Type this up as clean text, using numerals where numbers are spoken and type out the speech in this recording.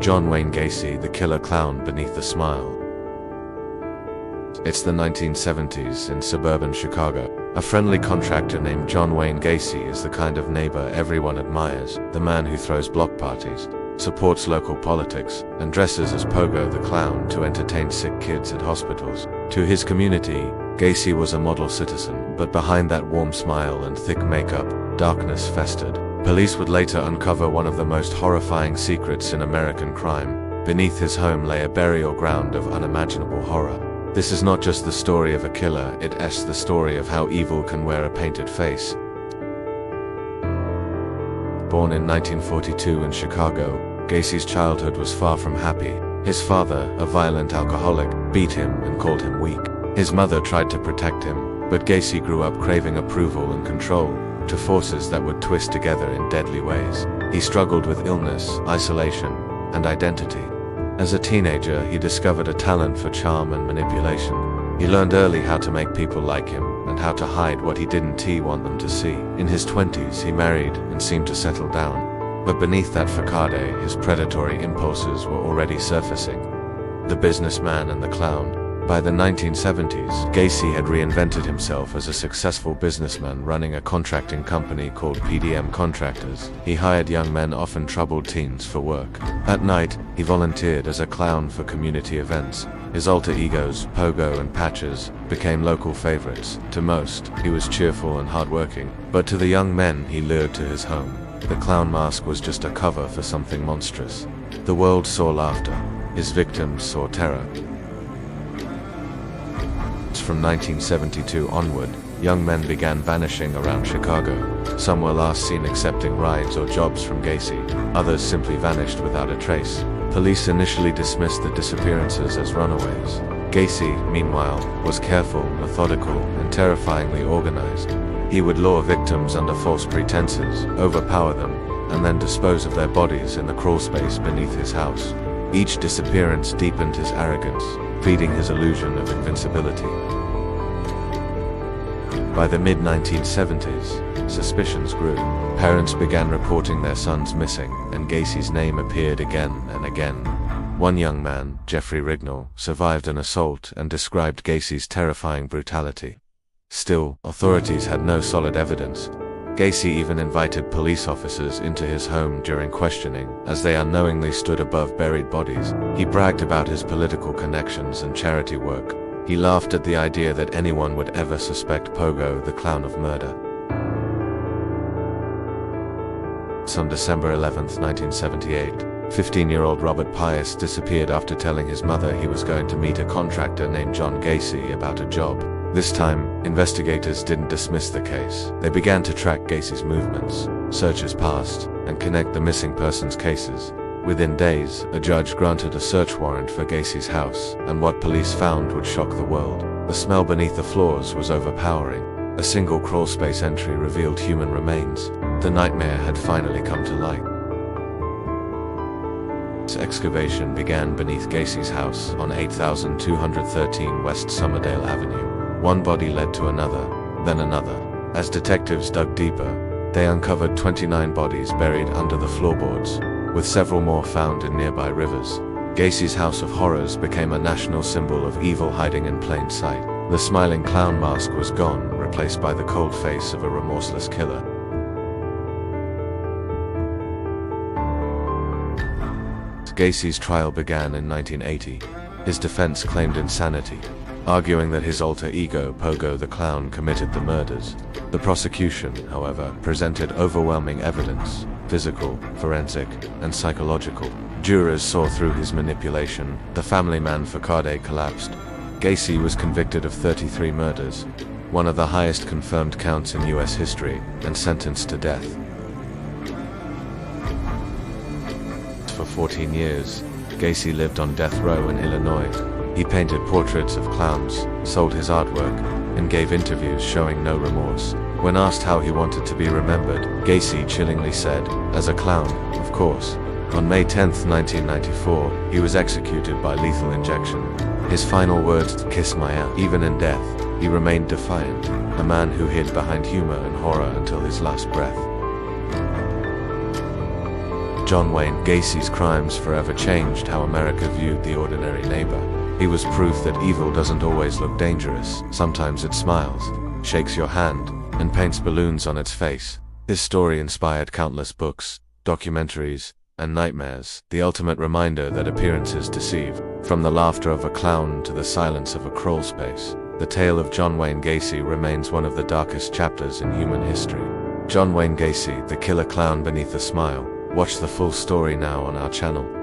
John Wayne Gacy, the killer clown beneath the smile. It's the 1970s in suburban Chicago. A friendly contractor named John Wayne Gacy is the kind of neighbor everyone admires, the man who throws block parties, supports local politics, and dresses as Pogo the Clown to entertain sick kids at hospitals. To his community, Gacy was a model citizen, but behind that warm smile and thick makeup, darkness festered. Police would later uncover one of the most horrifying secrets in American crime. Beneath his home lay a burial ground of unimaginable horror. This is not just the story of a killer, it's the story of how evil can wear a painted face. Born in 1942 in Chicago, Gacy's childhood was far from happy. His father, a violent alcoholic, beat him and called him weak. His mother tried to protect him, but Gacy grew up craving approval and control, two forces that would twist together in deadly ways. He struggled with illness, isolation, and identity. As a teenager, he discovered a talent for charm and manipulation. He learned early how to make people like him, and how to hide what he didn't want them to see. In his 20s, he married and seemed to settle down. But beneath that facade, his predatory impulses were already surfacing. The businessman and the clown. By the 1970s, Gacy had reinvented himself as a successful businessman running a contracting company called PDM Contractors. He hired young men, often troubled teens, for work. At night, he volunteered as a clown for community events. His alter egos, Pogo and Patches, became local favorites. To most, he was cheerful and hardworking, but to the young men he lured to his home, the clown mask was just a cover for something monstrous. The world saw laughter. His victims saw terror. From 1972 onward, young men began vanishing around Chicago. Some were last seen accepting rides or jobs from Gacy. Others simply vanished without a trace. Police initially dismissed the disappearances as runaways. Gacy, meanwhile, was careful, methodical, and terrifyingly organized. He would lure victims under false pretenses, overpower them, and then dispose of their bodies in the crawlspace beneath his house. Each disappearance deepened his arrogance, feeding his illusion of invincibility. By the mid-1970s, suspicions grew. Parents began reporting their sons missing, and Gacy's name appeared again and again. One young man, Jeffrey Rignall, survived an assault and described Gacy's terrifying brutality. Still, authorities had no solid evidence. Gacy even invited police officers into his home during questioning, as they unknowingly stood above buried bodies. He bragged about his political connections and charity work. He laughed at the idea that anyone would ever suspect Pogo the Clown of murder. On December 11, 1978, 15-year-old Robert Piest disappeared after telling his mother he was going to meet a contractor named John Gacy about a job. This time, investigators didn't dismiss the case. They began to track Gacy's movements, search his past, and connect the missing persons cases. Within days, a judge granted a search warrant for Gacy's house, and what police found would shock the world. The smell beneath the floors was overpowering. A single crawlspace entry revealed human remains. The nightmare had finally come to light. Excavation began beneath Gacy's house on 8213 West Somerdale Avenue. One body led to another, then another. As detectives dug deeper, they uncovered 29 bodies buried under the floorboards, with several more found in nearby rivers. Gacy's house of horrors became a national symbol of evil hiding in plain sight. The smiling clown mask was gone, replaced by the cold face of a remorseless killer. Gacy's trial began in 1980. His defense claimed insanity, arguing that his alter ego, Pogo the Clown, committed the murders. The prosecution, however, presented overwhelming evidence, physical, forensic, and psychological. Jurors saw through his manipulation. The family man facade collapsed. Gacy was convicted of 33 murders, one of the highest confirmed counts in US history, and sentenced to death. For 14 years, Gacy lived on death row in Illinois. He painted portraits of clowns, sold his artwork, and gave interviews showing no remorse. When asked how he wanted to be remembered, Gacy chillingly said, "As a clown, of course." On May 10, 1994, he was executed by lethal injection. His final words, "Kiss my ass." Even in death, he remained defiant, a man who hid behind humor and horror until his last breath. John Wayne Gacy's crimes forever changed how America viewed the ordinary neighbor. He was proof that evil doesn't always look dangerous. Sometimes it smiles, shakes your hand, and paints balloons on its face. His story inspired countless books, documentaries, and nightmares, the ultimate reminder that appearances deceive. From the laughter of a clown to the silence of a crawl space, the tale of John Wayne Gacy remains one of the darkest chapters in human history. John Wayne Gacy, the killer clown beneath a smile. Watch the full story now on our channel.